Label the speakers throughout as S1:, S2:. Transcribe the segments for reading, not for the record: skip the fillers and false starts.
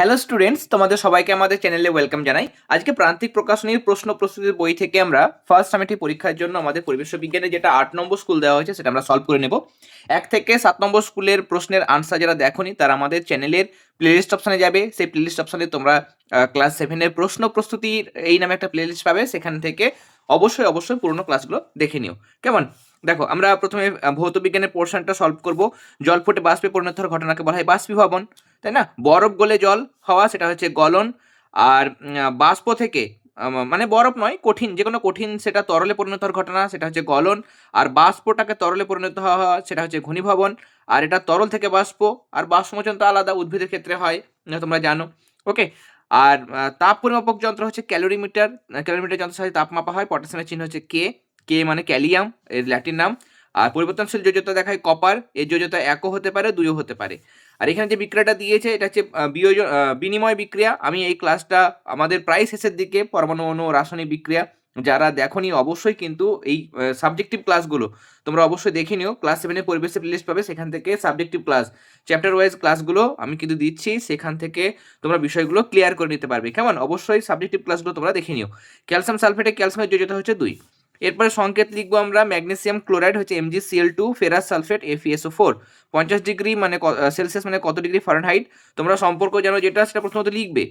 S1: Hello students, তোমাদের সবাইকে আমাদের চ্যানেলে ওয়েলকাম জানাই। আজকে প্রান্তিক প্রকাশনীর প্রশ্ন প্রস্তুতির বই থেকে আমরা ফার্স্ট সামেটিক পরীক্ষার জন্য আমাদের পরিবেশ বিজ্ঞানে যেটা 8 নম্বর স্কুল দেওয়া হয়েছে সেটা আমরা সলভ করে নেব। 1 থেকে 7 নম্বর স্কুলের প্রশ্নের আনসার যারা দেখোনি তারা আমাদের চ্যানেলের প্লেলিস্ট অপশনে যাবে। সেই প্লেলিস্ট অপশনে তোমরা ক্লাস 7-এর প্রশ্ন প্রস্তুতির এই নামে একটা প্লেলিস্ট পাবে, সেখান থেকে অবশ্যই পুরোনো ক্লাসগুলো দেখে নিও। কেমন? দেখো, আমরা প্রথমে ভৌত বিজ্ঞানের পোর্শনটা সলভ করব। জল ফুটে বাষ্পে পরিণত হওয়ার ঘটনাকে বলা হয় বাষ্পীভবন, তাই না? বরফ গলে জল হওয়া সেটা হচ্ছে গলন। আর বাষ্প থেকে মানে বরফ নয়, কঠিন, যে কোনো কঠিন সেটা তরলে পরিণত হওয়ার ঘটনা সেটা হচ্ছে গলন। আর বাষ্পটাকে তরলে পরিণত হওয়া সেটা হচ্ছে ঘনীভবন। আর এটা তরল থেকে বাষ্প, আর বাষ্পমোচন তো আলাদা, উদ্ভিদের ক্ষেত্রে হয়, তোমরা জানো। ওকে। আর তাপ পরিমাপক যন্ত্র হচ্ছে ক্যালোরিমিটার। ক্যালোরিমিটার যন্ত্রের সাথে তাপ মাপা হয়। পটাশিয়ামের চিহ্ন হচ্ছে কে। কে মানে ক্যালিয়াম, এর ল্যাটিন নাম। আর পরিবর্তনশীল যোজ্যতা দেখায় কপার। এর যোজ্যতা একও হতে পারে, দুইও হতে পারে। আর এখানে যে বিক্রিয়াটা দিয়েছে এটা হচ্ছে বিনিময় বিক্রিয়া। আমি এই ক্লাসটা আমাদের প্রায় শেষের দিকে পরমাণু অণু ও রাসায়নিক বিক্রিয়া, যারা দেখোনি অবশ্যই কিন্তু এই সাবজেক্টিভ ক্লাসগুলো তোমরা অবশ্যই দেখে নিও। ক্লাস 7-এর পরিবেশের প্লেলিস্ট পাবে, সেখান থেকে সাবজেক্টিভ ক্লাস চ্যাপ্টার ওয়াইজ ক্লাসগুলো আমি কিন্তু দিচ্ছি, সেখান থেকে তোমরা বিষয়গুলো ক্লিয়ার করে নিতে পারবে। কেমন? অবশ্যই সাবজেক্টিভ ক্লাসগুলো তোমরা দেখে নিও। ক্যালসিয়াম সালফেটে ক্যালসিয়ামের যোজ্যতা হচ্ছে 2। এরপরে সংকেত লিখবো আমরা। ম্যাগনেসিয়াম ক্লোরাইড হচ্ছে MgCl2, ferrous sulphate FeSO4। 50 degree মানে সেলসিয়াস মানে কত ডিগ্রি ফারেনহাইট? তোমরা সম্পর্ক জানো যেটা, সেটা প্রথমত লিখবে।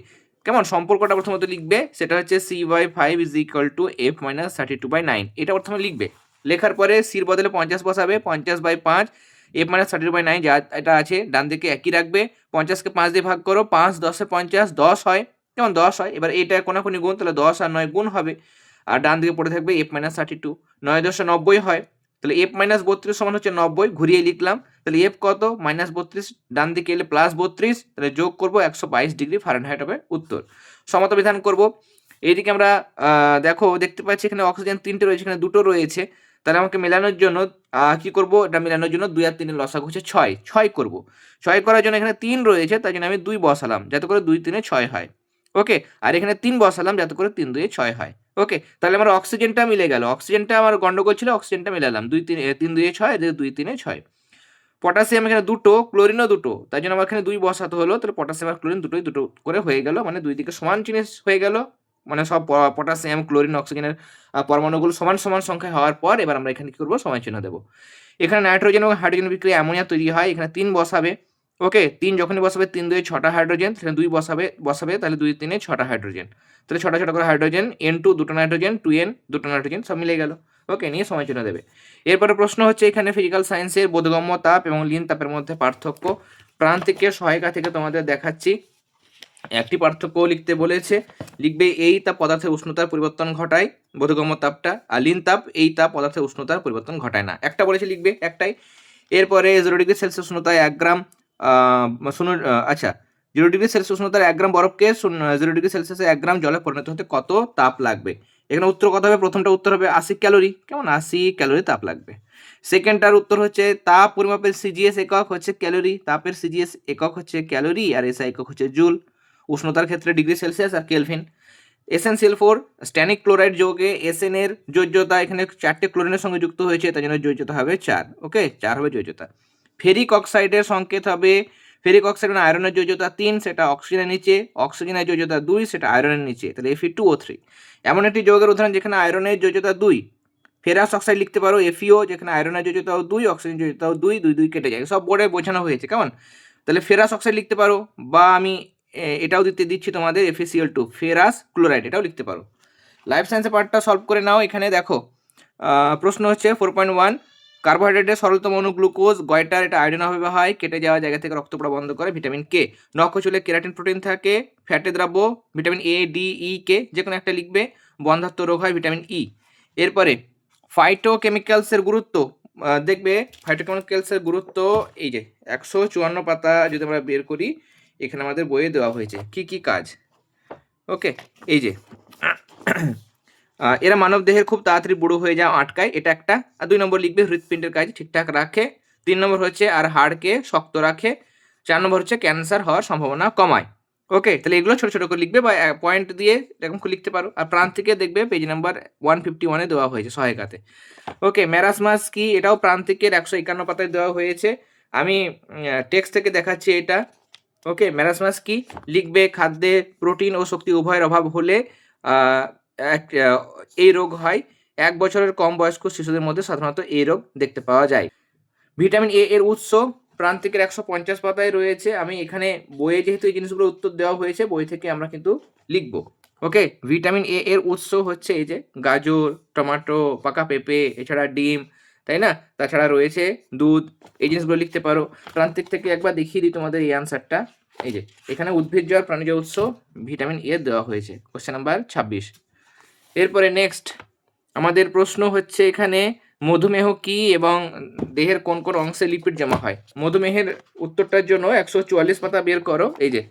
S1: কেমন? সম্পর্কটা প্রথমত লিখবে, সেটা হচ্ছে C/5 = F-32/9। এটা প্রথমে লিখবে। লেখার পরে সির বদলে 50 বসাবে। 50/5 F-32/9 যা এটা আছে ডান দিকে একই রাখবে। 50কে 5 দিয়ে ভাগ করো, 5 10 50, 10 হয়। কেমন? 10 হয়। এবার এটা কোনাকুনি গুণ, তাহলে 10 আর 9 গুণ হবে। আর ডান দিকে পড়ে থাকবে F-32। 9 10 90 হয়। তাহলে F-32 সমান হচ্ছে 90, ঘুরিয়ে লিখলাম। তাহলে F কত? -32, ডান দিকে এলে +32, তাহলে যোগ করব 122 ডিগ্রি ফারেনহাইট হবে উত্তর। সমতাবিধান করব। এইদিকে আমরা দেখো, দেখতে পাচ্ছি এখানে অক্সিজেন 3টে রয়েছে, এখানে 2টো রয়েছে। তাহলে আমাকে মেলানোর জন্য কি করব? এটা মেলানোর জন্য 2 আর 3 এর লসাগু হচ্ছে 6। 6 করব। 6 করার জন্য এখানে 3 রয়েছে, তাই জন্য আমি 2 বসালাম যাতে করে 2 3 6 হয়। ওকে। আর এখানে 3 বসালাম যাতে করে 3 2 6 হয়। ওকে। তাহলে আমার অক্সিজেনটা মিলে গেল। অক্সিজেনটা আমার গন্ডগোল ছিল, অক্সিজেনটা মিলালাম। 2 3 3 2 6, 2 3 6। পটাশিয়াম এখানে 2টো, ক্লোরিনও 2টো, তাই জন্য আমার এখানে 2 বসাতে হলো। তাহলে পটাশিয়াম আর ক্লোরিন দুটোই 2 করে হয়ে গেল, মানে 2 দিকে সমান জিনিস হয়ে গেল। মানে সব পটাশিয়াম, ক্লোরিন, অক্সিজেনের পরমাণুগুলো সমান সমান সংখ্যায় হওয়ার পর এবার আমরা এখানে কি করব? সমান চিহ্ন দেবো। এখানে নাইট্রোজেন এবং হাইড্রোজেন বিক্রিয়া অ্যামোনিয়া তৈরি হয়। এখানে 3 বসাবে। ওকে। 3 যখনই বসাবে, 3 2 6টা হাইড্রোজেন, সেখানে 2 বসাবে, তাহলে 2 3 6টা হাইড্রোজেন। তাহলে 6টা 6টা করে হাইড্রোজেন, N2 দুটো নাইট্রোজেন, 2N দুটো নাইট্রোজেন, সব মিলে গেল। ওকে, নিয়ে সময় চিহ্ন দেবে। এরপরে প্রশ্ন হচ্ছে এখানে ফিজিক্যাল সায়েন্সের বোধগম্য তাপ এবং লীন তাপের মধ্যে পার্থক্য। প্রান্তিকের সহায়িকা থেকে তোমাদের দেখাচ্ছি। একটি পার্থক্য লিখতে বলেছে, লিখবে এই তাপ পদার্থের উষ্ণতার পরিবর্তন ঘটায়, বোধগম্য তাপটা। আর লীন তাপ, এই তাপ পদার্থের উষ্ণতার পরিবর্তন ঘটায় না। একটা বলেছে লিখবে, একটাই। এরপরে 0 ডিগ্রি সেলসিয়াস উষ্ণতায় 1 গ্রাম আচ্ছা, 0 ডিগ্রি সেলসিয়াস উষ্ণতার 1 গ্রাম বরফকে 0 ডিগ্রি সেলসিয়াসে 1 গ্রাম জলে পরিণত হতে কত তাপ লাগবে? এখানে উত্তর কত হবে? প্রথমটা উত্তর হবে 80 ক্যালোরি। কেমন? 80 ক্যালোরি তাপ লাগবে। সেকেন্ডটার উত্তর হচ্ছে তাপ পরিমাপের সিজিএস একক হচ্ছে ক্যালোরি। তাপের সিজিএস একক হচ্ছে ক্যালোরি, আর এসআই একক হচ্ছে জুল। উষ্ণতার ক্ষেত্রে ডিগ্রি সেলসিয়াস আর কেলভিন। SnCl4 স্ট্যানিক ক্লোরাইড যৌগে SN এর যোজ্যতা, এখানে 4টে ক্লোরিনের সঙ্গে যুক্ত হয়েছে, তাই জন্য যোজ্যতা হবে 4। ওকে, 4 হবে যোজ্যতা। ফেরিক অক্সাইডের সংকেত হবে, ফেরিক অক্সাইড মানে আয়রনের যোজ্যতা 3, সেটা অক্সিজেনের নিচে। অক্সিজেনের যোজ্যতা 2, সেটা আয়রনের নিচে, তাহলে Fe2O3। এমন একটি যৌগের উদাহরণ যেখানে আয়রনের যোজ্যতা 2। ফেরাস অক্সাইড লিখতে পারো FeO, যেখানে আয়রনের যোজ্যতাও 2, অক্সিজেন যোজ্যতাও 2, 2 2 কেটে যায়, সব বোর্ডে বোঝানো হয়েছে। কেমন? তাহলে ফেরাস অক্সাইড লিখতে পারো, বা আমি এটাও দিচ্ছি তোমাদের FeCl2, ফেরাস ক্লোরাইড, এটাও লিখতে পারো। লাইফ সায়েন্সের পার্টটা সলভ করে নাও। এখানে দেখো, প্রশ্ন হচ্ছে 4.1, কার্বোহাইড্রেটের সরলতম অণু গ্লুকোজ। গয়টার, এটা আয়োডিন অভাবে হয়, কেটে যাওয়া জায়গা থেকে রক্ত পড়া বন্ধ করে। Vitamin K. নখচুলে কেরাটিন প্রোটিন থাকে। ফ্যাটে দ্রব্য vitamin A, D, E, K, যে কোনো একটা লিখবে। বন্ধ্যাত্ব রোগ হয় ভিটামিন ই। এরপরে ফাইটোকেমিক্যালসের গুরুত্ব দেখবে। ফাইটোকেমিক্যালসের গুরুত্ব এই যে 154 পাতা যদি আমরা বের করি, এখানে আমাদের বইয়ে দেওয়া হয়েছে কি কি কাজ। ওকে, এই যে এরা মানব দেহের খুব তাড়াতাড়ি বুড়ো হয়ে যাওয়া আটকায়, এটা একটা। আর 2 নম্বর লিখবে হৃৎপিণ্ডের কাজ ঠিকঠাক রাখে। 3 নম্বর হচ্ছে আর হাড়কে শক্ত রাখে। 4 নম্বর হচ্ছে ক্যান্সার হওয়ার সম্ভাবনা কমায়। ওকে, তাহলে এগুলো ছোট ছোট করে লিখবে বা পয়েন্ট দিয়ে এরকম করে লিখতে পারো। আর প্রান্তিকে দেখবে পেজ নাম্বার 151-এ দেওয়া হয়েছে সহায়িকাতে। ওকে, ম্যারাসমাস কি? এটাও প্রান্তিকের 151 পাতায় দেওয়া হয়েছে। আমি টেক্সট থেকে দেখাচ্ছি এটা। ওকে, ম্যারাসমাস কি? লিখবে খাদ্যে প্রোটিন ও শক্তি উভয়ের অভাব হলে এই রোগ হয়। 1 বছরের কম বয়স্ক শিশুদের মধ্যে সাধারণত এই রোগ দেখতে পাওয়া যায়। ভিটামিন এ এর উৎস প্রান্তিকের 150 পাতায় রয়েছে। আমি এখানে বইয়ে যেহেতু এই জিনিসগুলোর উত্তর দেওয়া হয়েছে, বই থেকে আমরা কিন্তু লিখব। ওকে, ভিটামিন এ এর উৎস হচ্ছে এই যে গাজর, টমেটো, পাকা পেঁপে, এছাড়া ডিম, তাই না? তাছাড়া রয়েছে দুধ, এই জিনিসগুলো লিখতে পারো। প্রান্তিক থেকে একবার দেখিয়ে দিই তোমাদের এই আনসারটা। এই যে এখানে উদ্ভিজ্জ আর প্রাণীজ উৎস ভিটামিন এ দেওয়া হয়েছে। Question number 26। এরপরে নেক্সট আমাদের প্রশ্ন হচ্ছে এখানে মধুমেহ কি এবং দেহের কোন কোন অংশে লিপিড জমা হয়? মধুমেহের উত্তরটার জন্য 144 পাতা বের করো। এই যে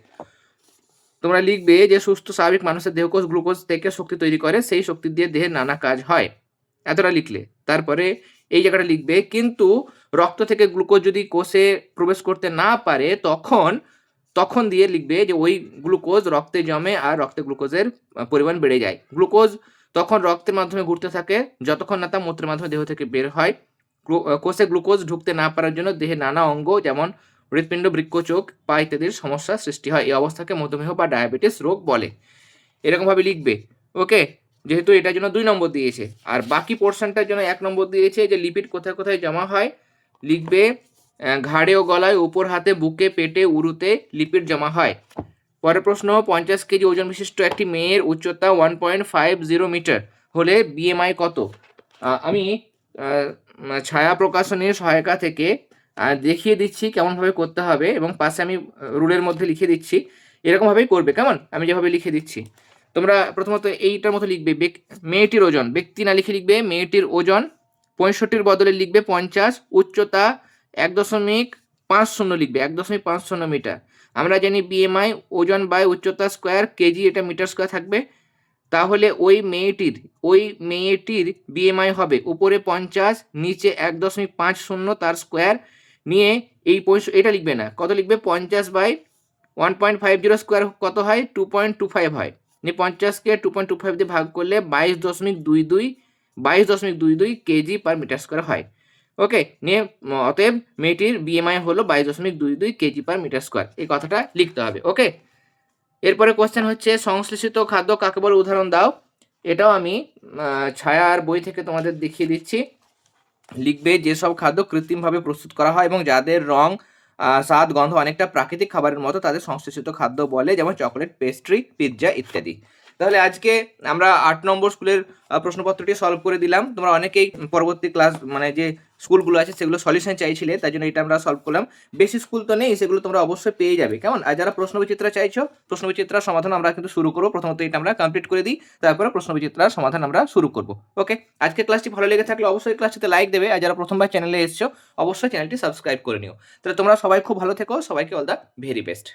S1: তোমরা লিখবে যে সুস্থ স্বাভাবিক মানুষের দেহকোষ গ্লুকোজ থেকে শক্তি তৈরি করে, সেই শক্তি দিয়ে দেহের নানা কাজ হয়। এতটা লিখলে তারপরে এই জায়গাটা লিখবে কিন্তু রক্ত থেকে গ্লুকোজ যদি কোষে প্রবেশ করতে না পারে তখন দিয়ে লিখবে যে ওই গ্লুকোজ রক্তে জমে আর রক্তে গ্লুকোজের পরিমাণ বেড়ে যায়। গ্লুকোজ তখন রক্তের মাধ্যমে ঘুরতে থাকে যতক্ষণ না তা মূত্রের মাধ্যমে দেহ থেকে বের হয়। কোষে গ্লুকোজ ঢুকতে না পারার জন্য দেহের নানা অঙ্গ যেমন হৃৎপিণ্ড, বৃক্ক, চোখ, পা ইত্যাদির সমস্যার সৃষ্টি হয়। এই অবস্থাকে মধুমেহ বা ডায়াবেটিস রোগ বলে। এরকমভাবে লিখবে। ওকে, যেহেতু এটার জন্য 2 নম্বর দিয়েছে আর বাকি পোর্শনটার জন্য 1 নম্বর দিয়েছে। যে লিপিড কোথায় কোথায় জমা হয় লিখবে ঘাড়ে ও গলায়, উপর হাতে, বুকে, পেটে, উরুতে লিপিড জমা হয়। পরের প্রশ্ন 50 কেজি ওজন বিশিষ্ট একটি মেয়ের উচ্চতা 1.50 মিটার হলে বিএমআই কত? আমি ছায়া প্রকাশনীর সহায়িকা থেকে দেখিয়ে দিচ্ছি কেমনভাবে করতে হবে এবং পাশে আমি রুলের মধ্যে লিখে দিচ্ছি। এরকমভাবেই করবে, কেমন? আমি যেভাবে লিখে দিচ্ছি তোমরা প্রথমত এইটার মতো লিখবে মেয়েটির ওজন, ব্যক্তি না লিখে লিখবে মেয়েটির ওজন 65 বদলে লিখবে 50, উচ্চতা 1.50 লিখবে, 1.50 মিটার। আমরা জানি বিএমআই ওজন বাই উচ্চতা স্কোয়ার, কেজি এটা মিটার স্কোয়ার থাকবে। তাহলে ওই মেয়েটির বিএমআই হবে উপরে 50, নিচে 1.50 তার স্কোয়ার নিয়ে এই এটা লিখবে না, কত লিখবে 50/1.50 স্কোয়ার কত হয় 2.25 হয়। নিয়ে 50কে 2.25 দিয়ে ভাগ করলে 22.22 কেজি পার মিটার স্কোয়ার হয়। ওকে, নিয়ে অতএব মেয়েটির বিএমআই হলো 22.22 কেজি পার মিটার স্কোয়ার, এই কথাটা লিখতে হবে। ওকে, এরপরে কোশ্চেন হচ্ছে সংশ্লেষিত খাদ্য কাকে বলে, উদাহরণ দাও। এটাও আমি ছায়ার বই থেকে তোমাদের দেখিয়ে দিচ্ছি। লিখবে যেসব খাদ্য কৃত্রিমভাবে প্রস্তুত করা হয় এবং যাদের রং, স্বাদ, গন্ধ অনেকটা প্রাকৃতিক খাবারের মতো তাদের সংশ্লেষিত খাদ্য বলে, যেমন চকলেট, পেস্ট্রি, পিৎজা ইত্যাদি। তাহলে আজকে আমরা 8 নম্বর স্কুলের প্রশ্নপত্রটি সলভ করে দিলাম। তোমরা অনেকেই পরবর্তী ক্লাস মানে যে স্কুলগুলো আছে সেগুলো সলিউশন চাইছিলে, তাই জন্য এটা আমরা সলভ করলাম। বেশি স্কুল তো নেই, সেগুলো তোমরা অবশ্যই পেয়ে যাবে, কেমন? আর যারা প্রশ্নবিচিত্রা চাইছো, প্রশ্নবিচিত্রার সমাধান আমরা কিন্তু শুরু করবো। প্রথমত এটা আমরা কমপ্লিট করে দিই, তারপরে প্রশ্নবিচিত্রার সমাধান আমরা শুরু করব। ওকে, আজকে ক্লাসটি ভালো লেগে থাকলে অবশ্যই ক্লাসটিতে লাইক দেবে, আর যারা প্রথমবার চ্যানেলে এসছো অবশ্যই চ্যানেলটি সাবস্ক্রাইব করে নিও। তাহলে তোমরা সবাই খুব ভালো থেকো, সবাইকে অল দ্য ভেরি বেস্ট।